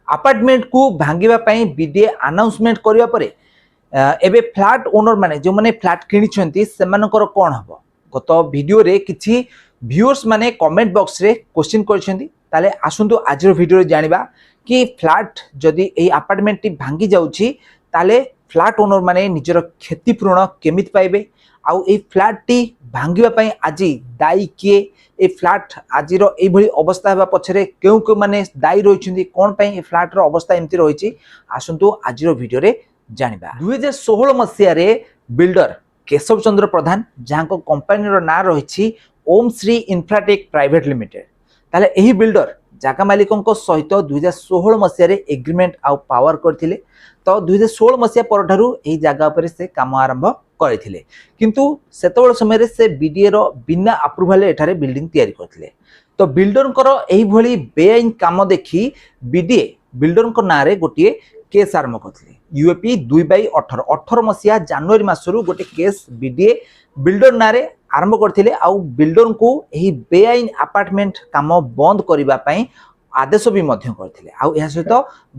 Apartment को भांगिबा पई BDA announcement करिया परे एबे फ्लैट ओनर माने जो माने फ्लैट किनिछंती सेमानकर कोन हबो गत वीडियो रे किछि व्यूअर्स माने कमेंट बॉक्स रे क्वेश्चन करछंती ताले आसुंतु आजर वीडियो रे जानिबा कि फ्लैट जदि एई अपार्टमेंट टी भांगी जाउछि ताले फ्लैट ओनर माने निजर क्षतिपूर्ण केमित पाइबे आउ ए फ्लैट टी भांगिबा पई आजि दायी किए ए फ्लैट आजिर एई भली अवस्था हेबा पछरे केउ केउ माने दायी रहिछंती कोन पई ए फ्लैट रो अवस्था एम्ति रहिछि आसुंतु आजिर वीडियो रे जानिबा 2016 मसिया रे बिल्डर केशव चंद्र प्रधान जहां कंपनी रो ना रहिछि ओम श्री इंफ्राटेक प्राइवेट लिमिटेड ताले एही बिल्डर जागा मालिकों सहित 2016 मसिया रे एग्रीमेंट आउ पावर करथिले तो 2016 मसिया परठारु एही जागा पर से काम आरंभ करथिले किंतु सेतबेल समय रे से बीडीए रो बिना अप्रूवल एठारे बिल्डिंग तयारी करथिले तो बिल्डर को एही भली बेआईन काम देखि बीडीए बिल्डर को ना रे गोटिए केस आरंभ करथिले यूएपी 2/18 मसिया जनवरी मासरु गोटे केस बीडीए बिल्डर ना रे आरंभ करथिले आउ बिल्डर को एही बेआईन अपार्टमेंट काम बंद करिबा पई आदेश भी मध्य करथिले आउ एहा सहित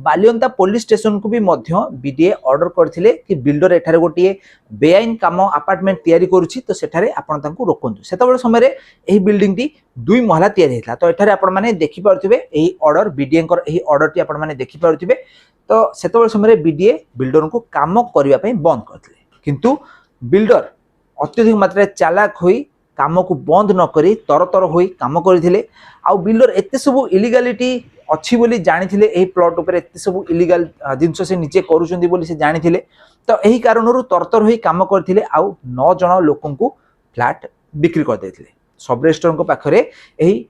बालियंता पुलिस स्टेशन को भी मध्य बीडीए ऑर्डर करथिले कि बिल्डर एठारे गोटिए बेआईन काम अपार्टमेंट तयारी करूछि तो सेठारे आपण तांको रोकंतु सेतबेल समय रे एही बिल्डिंग टी 2 महला तयारी हेतला तो एठारे आपण माने देखि पारथिबे एही ऑर्डर बीडीए कर एही ऑर्डर टी आपण माने देखि पारथिबे तो सेतबेल समय रे बीडीए बिल्डर को काम करिवा पई बंद करथिले किंतु बिल्डर अत्यधिक मात्रा चालाक होई काम को बंद न करी तरतर होई काम करथिले आउ बिल्डर एते सब इलीगलिटी अछि बोली जानिथिले एही प्लॉट ऊपर एते सब इलीगल जिंस से नीचे करूचंदी बोली से जानिथिले तो एही कारणरू तरतर होई काम करथिले आउ 9 जण लोकन को फ्लैट बिक्री कर देथिले सब रेस्टोरेंट को पाखरे एही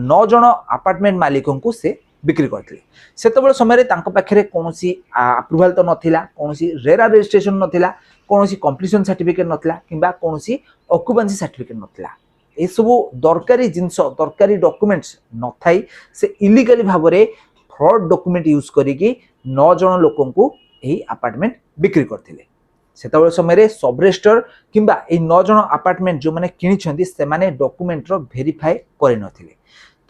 9 जण अपार्टमेंट मालिकों को से बिक्री करथिले सेतबेल समय रे तांको पाखरे कोनोसी अप्रूवल तो नथिला कोनोसी रेरा रजिस्ट्रेशन नथिला कोनोसी कंप्लीशन सर्टिफिकेट नथिला किबा कोनोसी ऑक्युपेंसी सर्टिफिकेट नथिला ए सब दरकारी जिंस दरकारी डॉक्यूमेंट्स नथाई से इलीगली भाबरे फ्रॉड डॉक्यूमेंट यूज करिकि 9 जण लोकन को एही अपार्टमेंट बिक्री करथिले सेतबेल समय रे सब रजिस्टर किबा ए 9 जण अपार्टमेंट जो माने किनिछंती से माने डॉक्यूमेंट रो वेरीफाई करि नथिले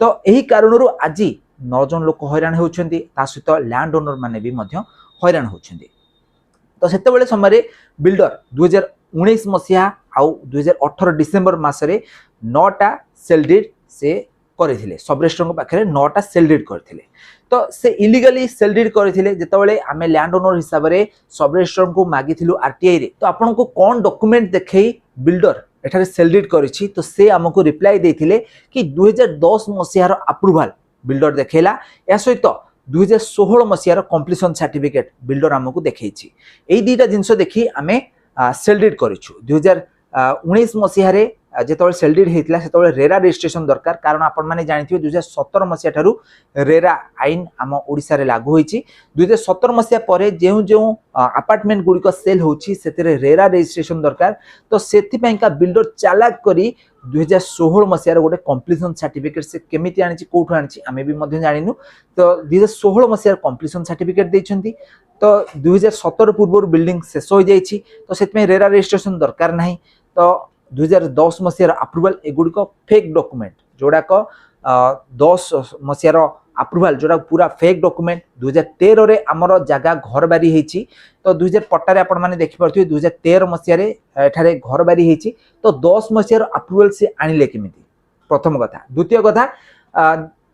तो एही कारणरू आजि 9 जण लोक हैरान होउछंती ता सहित लैंड ओनर माने भी मध्य हैरान होउछंती तो सेतबेले समय रे बिल्डर 2019 मसिया आउ 2018 डिसेंबर मासरे 9टा सेल डीड से करथिले सब रेस्टोरेंट को पाखरे 9टा सेल डीड करथिले तो से इलीगली सेल डीड करथिले जेतबेले आमे लैंड ओनर हिसाब रे सब रेस्टोरेंट को मागिथिलु आरटीआई रे तो आपन को कोन डॉक्यूमेंट देखै बिल्डर एठारे सेल डीड करिछि तो से हमको रिप्लाई देथिले कि 2010 मसिया रो अप्रूवल बिल्डर देखैला या सहित 2016 मसिया रो कंप्लीशन सर्टिफिकेट बिल्डर हमको देखैछि एई दीटा जिंस देखि आमे सेल डीड करिछु 2019 मसिया रे जेतबेले सेल डीड हेतला सेतबेले रेरा रजिस्ट्रेशन दरकार कारण आपण माने जानिथिबे 2017 मसिया थारु रेरा आईन आम ओडिसा रे लागू होईछि 2017 मसिया परे जेउ जेउ अपार्टमेंट गुडी को सेल होछि सेतेरे रेरा रजिस्ट्रेशन दरकार तो सेति पई का बिल्डर चालाक करी 2016 मसिया रे गोटे कंप्लीशन सर्टिफिकेट से केमिति आनिछि कोठु आनिछि आमे भी मध्य जानिनु तो 2016 मसिया कंप्लीशन सर्टिफिकेट दैछंती तो 2017 पूर्व बिल्डिंग शेष हो जाइछि तो सेति रेरा रजिस्ट्रेशन दरकार नाही तो 2010 मसिया अप्रूवल एगुडी को फेक डॉक्यूमेंट जोड़ा को 10 मसिया अप्रूवल जोड़ा पूरा फेक डॉक्यूमेंट 2013 रे हमर जगह घर बारी हेछि तो 2000 पट्टा रे आपण माने देखि परथि 2013 मसिया रे एठारे घर बारी हेछि तो 10 मसिया अप्रूवल से आनिले केमिति प्रथम कथा द्वितीय कथा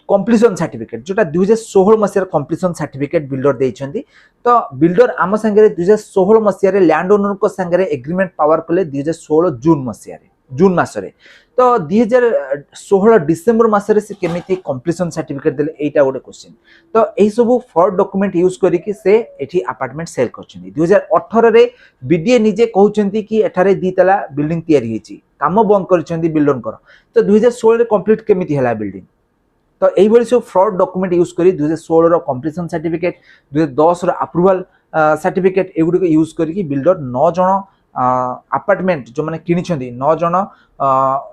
कंप्लीशन सर्टिफिकेट जोटा 2016 मसिया कंप्लीशन सर्टिफिकेट बिल्डर देइछंती तो बिल्डर आम संगे 2016 मसिया रे लैंड ओनर को संगे एग्रीमेंट पावर कले 2016 जून मसिया रे जून मासरे तो 2016 डिसेंबर मासरे से केमिति कंप्लीशन सर्टिफिकेट देले एटा गोटे क्वेश्चन तो एही सब फ्रॉड डॉक्यूमेंट यूज करिकि से एठी अपार्टमेंट सेल करछंती 2018 रे बीडीए निजे कहउछंती कि एठारे दीतला बिल्डिंग तयारी हेछि काम बंद करछंती बिल्डर कर तो 2016 रे कंप्लीट केमिति हला बिल्डिंग तो यही भाई सब फ्रॉड डॉक्यूमेंट यूज करी 2016 रो कंप्लीशन सर्टिफिकेट 2010 रो अप्रूवल सर्टिफिकेट एगुडी को यूज करी बिल्डर 9 जण अपार्टमेंट जो माने किनिछंती 9 जण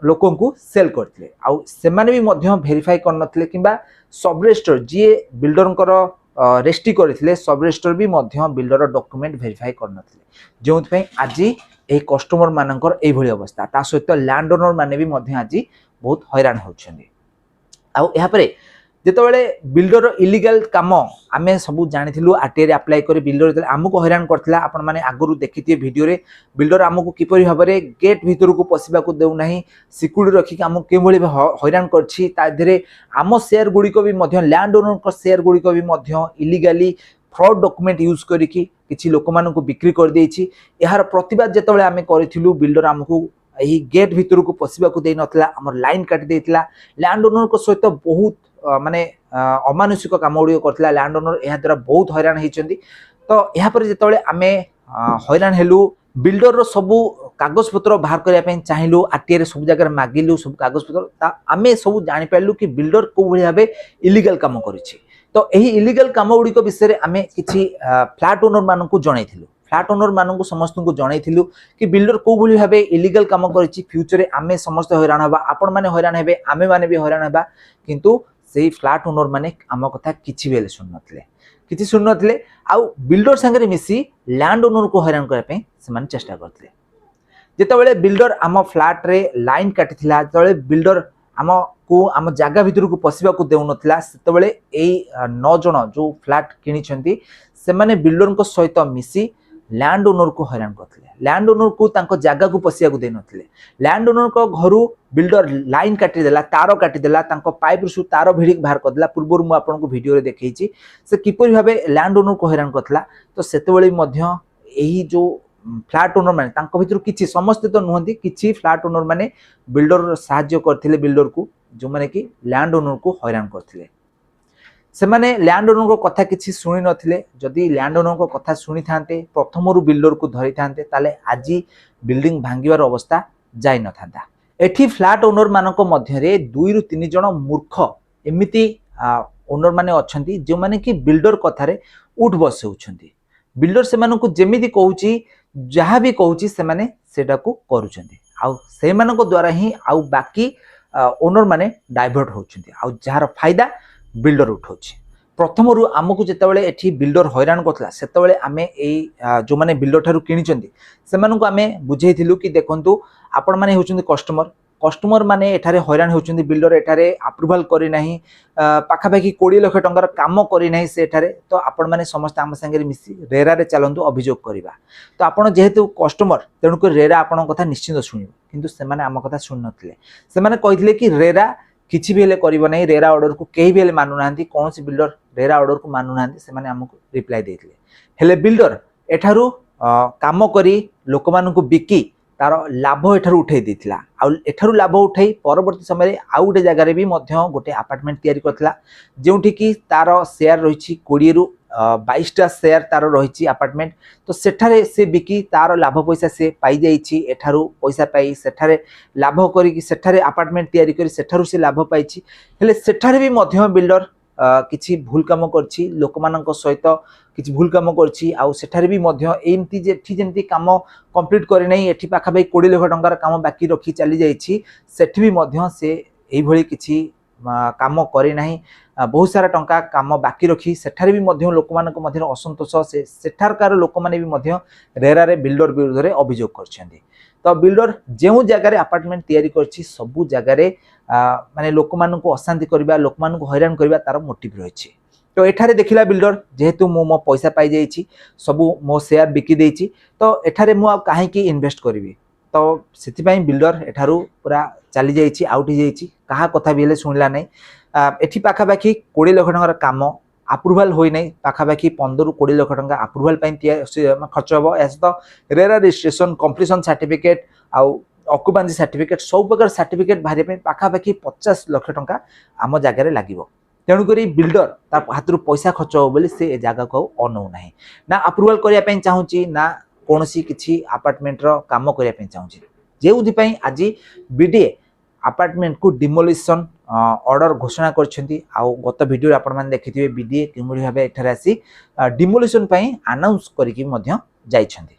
लोकन को सेल करथिले आउ से माने भी मध्य वेरीफाई करनथिले किबा सब रजिस्टर जे बिल्डर को रेस्टी करथिले सब रजिस्टर भी मध्य बिल्डर डॉक्यूमेंट वेरीफाई करनथिले जेउथ पई आज ए कस्टमर मानकर ए भली अवस्था ता सहित लैंड ओनर माने भी मध्य आज बहुत हैरान होछंती आउ या परे जेतबेले बिल्डर इलीगल काम आमे सब जानिथिलु आरटीआई रे अप्लाई करे बिल्डर जेतले हमको हैरान करथिला आपण माने आगरु देखिथिए वीडियो रे बिल्डर हमको किपरि भाबरे गेट भीतर को पसिबा को देउ नाही सिक्युरिटी रखी हमको के भली हैरान करछि ता धरे आम शेयर गुडी को भी मध्य लैंड ओनर को शेयर गुडी को भी मध्य इलीगली फ्रॉड डॉक्यूमेंट यूज करिकि किछि लोक मान को बिक्री कर देछि यार प्रतिवाद जेतबेले आमे करिथिलु बिल्डर हमको यही गेट भीतर को पसिबा को देइ नथला हमर लाइन काटि देइतला लैंड ओनर को सहित बहुत माने अमानुषिक काम गुड़ी करथिला लैंड ओनर यह द्वारा बहुत हैरान होती तो यहाँ पर जिते आमे हैरान हेलु बिल्डर रो सबू कागज पत्र बाहर करने चाहिए आरटीआई सब जगह मागिलु सब कागज पत्र आमे सब जानी पारलु कि बिल्डर को भाव इलीगल काम करिछि तो यही इलीगल काम गुड़ी विषय में आमे किछि फ्लैट ओनर मान को जनइथिलु फ्लैट ओनर मान समस्त को जनइथिलु कि बिल्डर को भाव इलीगल काम करिछि फ्यूचर आमे समस्त हैरान हबा आपण माने हैरान हेबे आमे माने भी हैरान हबा किंतु से फ्लैट ओनर माने आम कथा किछि बेले सुन नथिले आउ बिल्डर संगे मिसी लैंड ओनर को हैरान करने पे से माने चेष्टा करथिले जेतेबेले बिल्डर आम फ्लैट रे लाइन काटिथिला जेतेबेले बिल्डर आम को आम जागा भीतर को पसिबा को देउ नथिला सेतेबेले एई 9 जण जो फ्लैट किनिछंती से माने बिल्डर को सहित मिसी लैंड ओनर को हैरान करथिले लैंड ओनर को तांको जागा को पसिया को दे नथिले लैंड ओनर को घरु बिल्डर लाइन काटी देला तार काटी देला तांको पाइप रु तार भिडिक बाहर कर देला पूर्व मु आपन को वीडियो रे देखैछि से किपरि भाबे लैंड ओनर को हैरान करथला तो सेतेबेले मध्य एही जो फ्लैट ओनर माने तांको भितर किछि समस्त तो नुहंती किछि फ्लैट ओनर माने बिल्डर सहाय्य करथिले बिल्डर को जो माने कि लैंड ओनर को हैरान करथिले से माने लैंड ओनर को कथा किछि सुनि नथिले जदि लैंड ओनर को कथा सुनि थांते प्रथमरु बिल्डर को धरि थांते ताले आजी बिल्डिंग भांगिवार अवस्था जाय न थांता एठी फ्लैट ओनर मानको मध्य रे 2 रु 3 जण मूर्ख एमिति ओनर माने अछंती जो माने कि बिल्डर कथा रे उठ बस होउछंती बिल्डर से मानको जेमिति कहूची जहाँ भी कहूची से माने सेटा को करूछंती आ से मानको द्वारा ही आ बाकी ओनर माने डाइवर्ट होउछंती आ जहार फायदा बिल्डर उठाउछि प्रथमरु आमको जेतेबेले एठी बिल्डर हैरान करथला सेतेबेले आमे एई जो माने बिल्डर ठारू किनिचंती सेमानको आमे बुझेइथिलु कि देखंतु आपण माने होउछंती कस्टमर माने एठारे हैरान होउछंती बिल्डर एठारे अप्रूवल करि नाही पाखा पाखी 20 लाख टंकार काम करि नाही से एठारे तो आपण माने समस्त आम संगे मिसी रेरा रे चलंतु अभियोग करिबा तो आपण जेहेतु कस्टमर तेणु को रेरा आपण कथा निश्चित सुनिबो किंतु से माने आम कथा सुन नथिले से माने कहिथिले कि रेरा किछि भी हेले करिबो नै रेरा ऑर्डर को केही भी हेले मानु नांती कोनसी बिल्डर रेरा ऑर्डर को मानु नांती से माने हमको रिप्लाई देथिले हेले बिल्डर एठारू काम करी लोक मान को बिकी तार लाभ एठारू उठै देथिला आ एठारू लाभ उठै परवर्ती समय आ गोटे जगह भी मध्य गोटे अपार्टमेंट तैयारी करथिला जेउठी कि तार शेयर रहिछि 20 रु 22 टा शेयर तार रहिछि अपार्टमेंट तो सेठारे से बिकी तार लाभ पैसा से पाई जाइछि एठारू पैसा पाई सेठारे लाभ करी कि सेठारे अपार्टमेंट तैयारी करी सेठारू से लाभ पाइछि हेले सेठारे भी मध्य बिल्डर किछि भूल काम करछि लोक मानक सहित किछि भूल काम करछि आ सेठारे भी मध्य एमती जेठी जेमती काम कंप्लीट करे नै एठी पाखा भाई 20 लाख टंकार काम बाकी रखी चली जाइछि सेठी भी मध्य से एई भली किछि काम करे नाही बहुत सारा टंका काम बाकी रखी सेठारे भी मध्य लोक मानक मध्य असंतोष से सेठारकार लोक माने भी मध्य रेरा रे बिल्डर विरुद्ध रे अभियोग करछन्ती तो बिल्डर जेउ जगह रे अपार्टमेंट तैयारी करछि सबु जगह रे माने लोक मानक अशांति करबा लोक मानक हैरान करबा तार मोटिव रहिछि तो एठारे देखिला बिल्डर जेहेतु मो पैसा पाई जाइछि सबु मो शेयर बिकी देइछि तो एठारे मु आ काहे की इन्वेस्ट करबी तो सेति पई बिल्डर एठारू पूरा चली जाइछि आउट ही जाइछि कहा कथा भी हेले सुनला नै एठी पाखा बाकी 20 लाख टंकार काम अप्रूवल होई नै पाखा बाकी 15 रु 20 लाख टंका अप्रूवल पई खर्च हबो एस तो रेरा रजिस्ट्रेशन कंप्लीशन सर्टिफिकेट आ ऑक्युपेंसी सर्टिफिकेट सब प्रकार सर्टिफिकेट भारी पे पाखा बाकी 50 लाख टंका आम जगह रे लागिवो तेणु करी बिल्डर तार हाथ रु पैसा खर्च हो बोली से जगह को अनौ नाही ना अप्रूवल करिया पे चाहूची ना कोनसी किछि अपार्टमेंट रो काम करिया पे चाहूची जेउथि पई आज बीडीए अपार्टमेंट को डिमोलिशन ऑर्डर घोषणा करछंती आ गत वीडियो आपण माने देखिथिबे बीडीए किमरि भाबे एठारे आसी डिमोलिशन पई अनाउंस करिकि मध्य जाइछंती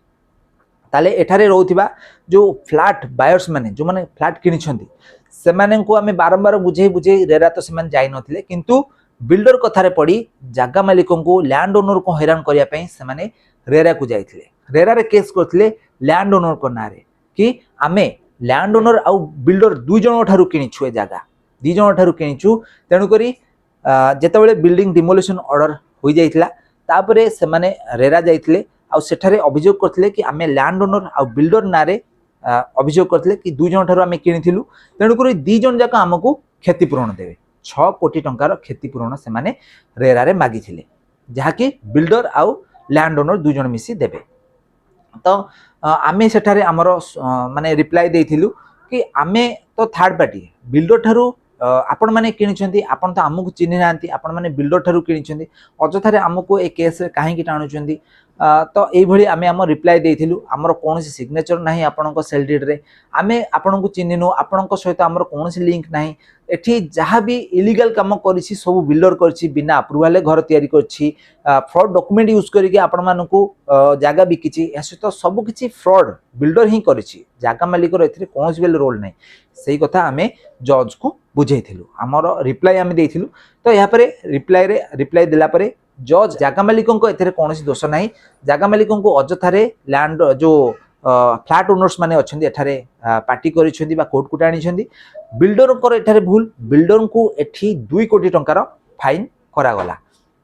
ताले एठारे रहउथिबा जो फ्लैट बायर्स माने जो माने फ्लैट किनिछंती से माने को हमें बारंबार बुझे रेरा तो से माने जाई नथिले किंतु बिल्डर कथारे पड़ी जागा मालिकों को लैंड ओनर को हैरान करिया पई से माने रेरा को जाइथिले रेरा रे केस करथिले लैंड ओनर को नारे कि आमे लैंड ओनर आ बिल्डर दुई जण ठारू किनिछु ए जागा दी जन ठारू किणीचु तेणुक जितेबाला बिल्डिंग डिमोलिशन ऑर्डर हो जाइतिला तापरे से माने रेरा जाइतिले आ सेठारे अभियोग करथिले कि आमे लैंड ओनर आ बिल्डर नारे अभियोग करथिले कि दुई जन ठारू आमे किणीथिलु तेणुक दी जन जाक आमको क्षतिपूरण देवे 6 कोटी टंकार क्षतिपूरण से माने रेरा रे मागिथिले जहाँकि बिल्डर आउ लैंड ओनर दुई जन मिसी देवे। तो आमे सेठारे आमर माने रिप्लाई देइथिलु कि आमे तो थर्ड पार्टी बिल्डर ठारू आपण माने किनिछंती आपण तो आमको चिन्हि नांती आपण माने बिल्डर ठारू किनिछंती अजथारे आमको ए केस रे काहे कि टाणुछंती तो एई भली आमे आम रिप्लाई देइथिलु आमर कोनोसी सिग्नेचर नाही आपणको सेल डीड रे आमे आपणको चिन्हिनु आपणको सहित आमर कोनोसी लिंक नाही एठी जहाँ भी इलीगल काम करिछि सब बिल्डर करिछि बिना अप्रूवल घर तयारी करिछि फ्रॉड डॉक्यूमेंट यूज करिके आपण मानकु जागा बिकिछि एसे तो सब किछि फ्रॉड बिल्डर ही करिछि जागा मालिक रो एथिरे कोनोसी बेल रोल नाही सेही कथा आमे जज को बुझेइथिलु आमर रिप्लाई आमे देइथिलु। तो या परे रिप्लाई देला परे जज जागा मालिकों को एथिरे कोनोसी दोष नाही जागा मालिकों को अजथारे लैंड जो फ्लैट ओनर्स माने अछंदी एठारे पार्टी करिसेंदी बा कोर्ट कुटा आनिसेंदी बिल्डर को एठारे भूल बिल्डर को एठी 2 कोटी टंकार फाइन करा गला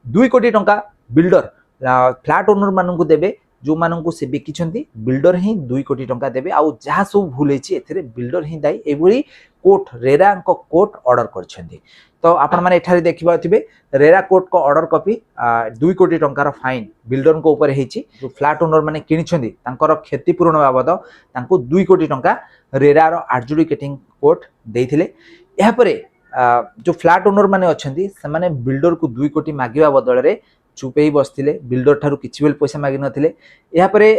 2 कोटी टंका बिल्डर फ्लैट ओनर मानन को देबे जो मानन को से बिकिछंती बिल्डर ही 2 कोटी टंका देबे आ जहा सब भूल हेछि एथिरे बिल्डर ही दाई एभली कोर्ट रेरा को कोर्ट ऑर्डर करछंती। तो आपण माने एठारे देखिबा थिबे रेरा कोर्ट को ऑर्डर कॉपी 2 कोटी टंकार फाइन बिल्डर को ऊपर हेछि जो फ्लैट ओनर माने किनिछंती तांकर क्षतिपूरण बाबद तांको 2 कोटी टंका रेरा रो एडजुडिकेटिंग कोर्ट देइथिले। एहा परे जो फ्लैट ओनर माने अछंती से माने बिल्डर को 2 कोटी मागिबा बदल रे चुपे बसथिले बिल्डर ठारू किछि बेल पैसा मागि नथिले। एहा परे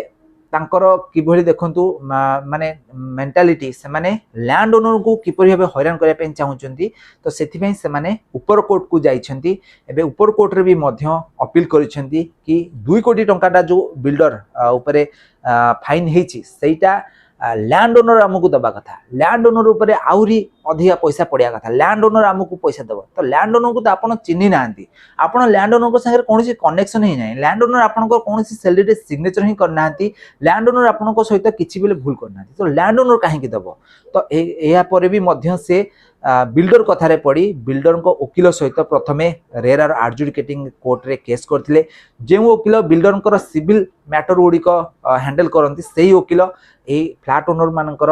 तांकर किभली देखंतु माने मेंटालिटी से माने लैंड ओनर को किपरि भाबे हैरान करया पेन चाहुचंती तो सेथि पई से माने ऊपर कोर्ट को जाइछंती एबे ऊपर कोर्ट रे भी मध्य अपील करिछंती कि 2 कोटी टंकाटा जो बिल्डर ऊपरे फाइन हेछि सेटा लैंड ओनर आमको दबा कथा लैंड ओनर ऊपर आउरी अधिका पैसा पड़िया कथा लैंड ओनर आमको पैसा दब तो लैंड ओनर को तो आपण चिन्हि नांती आपण लैंड ओनर को संगे कोनोसी कनेक्शन ही नाही लैंड ओनर आपण को कोनोसी सैलरी सिग्नेचर ही करनांती लैंड ओनर आपण को सहित किछि बेले भूल करनांती तो लैंड ओनर काहे कि दब तो एया परे भी मध्य से बिल्डर कथारे पड़ी बिल्डर को वकील सहित प्रथमे रेरार एडजुडिकेटिंग कोर्ट रे केस करथिले जे वकील बिल्डर को सिविल मैटर गुडी को हैंडल करंती सेही वकील ए फ्लैट ओनर मानकर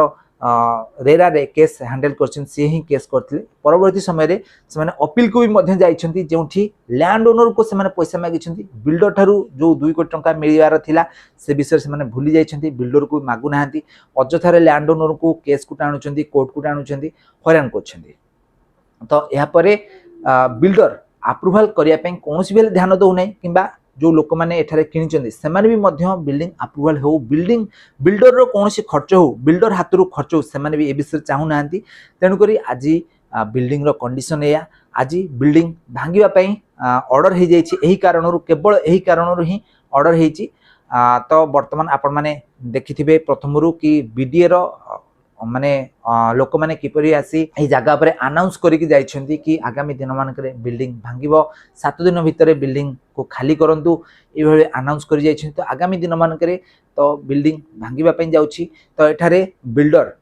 रेरा रे केस हैंडल करछन से ही केस करथिले परवर्ती समय रे से माने अपील को भी मध्य जाइछंती जेउठी लैंड ओनर को से माने पैसा मागिछंती बिल्डर ठारू जो 2 कोटी टंका मिलिबार थिला से विषय से माने भूली जाइछंती बिल्डर को मागु नाहंती अजथारे लैंड ओनर को केस को टाणुछंती कोर्ट को टाणुछंती हैरान करछंती। तो या परे बिल्डर अप्रूवल करिया पे कोनोसी बेले ध्यान दउ नै किबा जो लोक मैंने एठारे किनिचंदी सेमाने भी मध्य बिल्डिंग अप्रूवल हो बिल्डिंग बिल्डर रो कोनोसी खर्च हो बिल्डर हाथ रो खर्च हो सेमाने भी ए विषय चाहू नांती तेनु करी आज बिल्डिंग रो कंडीशन एया आज बिल्डिंग भांगिबा पई ऑर्डर हे जाइछि एही कारणरू केवल एही कारणरू ही ऑर्डर हेछि। तो वर्तमान आपण माने देखिथिबे प्रथमरू कि बीडीए रो माने लोक माने किपरि आसी ए जगह पर अनाउंस करिकि जाइछंती कि आगामी दिन मानकरे बिल्डिंग भांगिबो 7 दिन भितरे बिल्डिंग को खाली करंतु ए भले अनाउंस करि जाइछंती तो आगामी दिन मानकरे तो बिल्डिंग भांगिबा पई जाउछि तो एठारे बिल्डर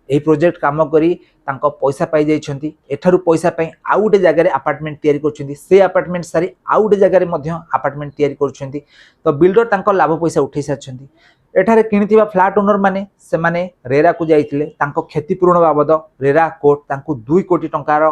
ए प्रोजेक्ट काम करी तांको पैसा पाई जाइछंती एठारु पैसा पई आउ गोटे जगह रे अपार्टमेंट तयारी करछंती से अपार्टमेंट सारी आउ गोटे जगह रे मध्य अपार्टमेंट तयारी करछंती तो बिल्डर तांको लाभ पैसा उठै सारछंती एठारे किनिथिबा फ्लैट ओनर माने से माने रेरा को जाइथिले तांको क्षतिपूरण बाबद रेरा कोर्ट तांको 2 कोटी टंकार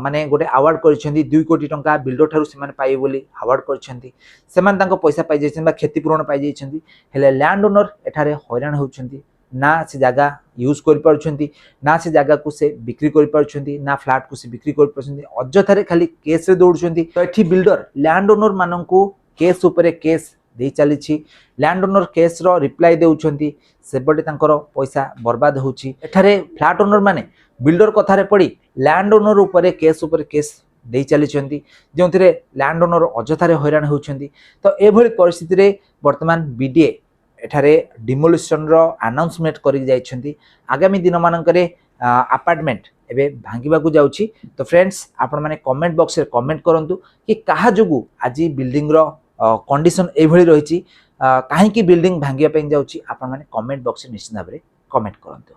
माने गोटे अवार्ड करछंती 2 कोटी टंका बिल्डर ठारु से माने पाइ बोली अवार्ड करछंती से माने तांको पैसा पाइ जाइछन बा क्षतिपूरण पाइ जाइछंती हेले लैंड ओनर एठारे हैरान होउछंती ना से जगह यूज कर पारुछंती ना से जगह को से बिक्री कर पारुछंती ना फ्लैट को से बिक्री कर पारुछंती अजथारे खाली केस रे दौड़छंती तो एठी बिल्डर लैंड ओनर माननकु केस ऊपर केस दे चली लैंड ओनर केस रो रिप्लाई देउछंती सेबडे तांकर पैसा बर्बाद होउची एठारे फ्लैट ओनर माने बिल्डर कथारे पड़ी लैंड ओनर ऊपर केस दे चली जोंथिरे लैंड ओनर अजथारे हैरान होउछंती तो एभली परिस्थिति रे वर्तमान बीडीए एठारे डिमोलिशन रो अनाउंसमेंट करि जाइछंती आगामी दिन मानकरे अपार्टमेंट एबे भांगिबा को जाउची। तो फ्रेंड्स आपण माने कमेंट बॉक्स रे कमेंट करंतु कि काहा जोगु आज बिल्डिंग रो कंडीशन एभली रहिची काहे कि बिल्डिंग भांगिया पे जाउची आपण माने कमेंट बॉक्स रे निश्चित भाबरे कमेंट करंतु।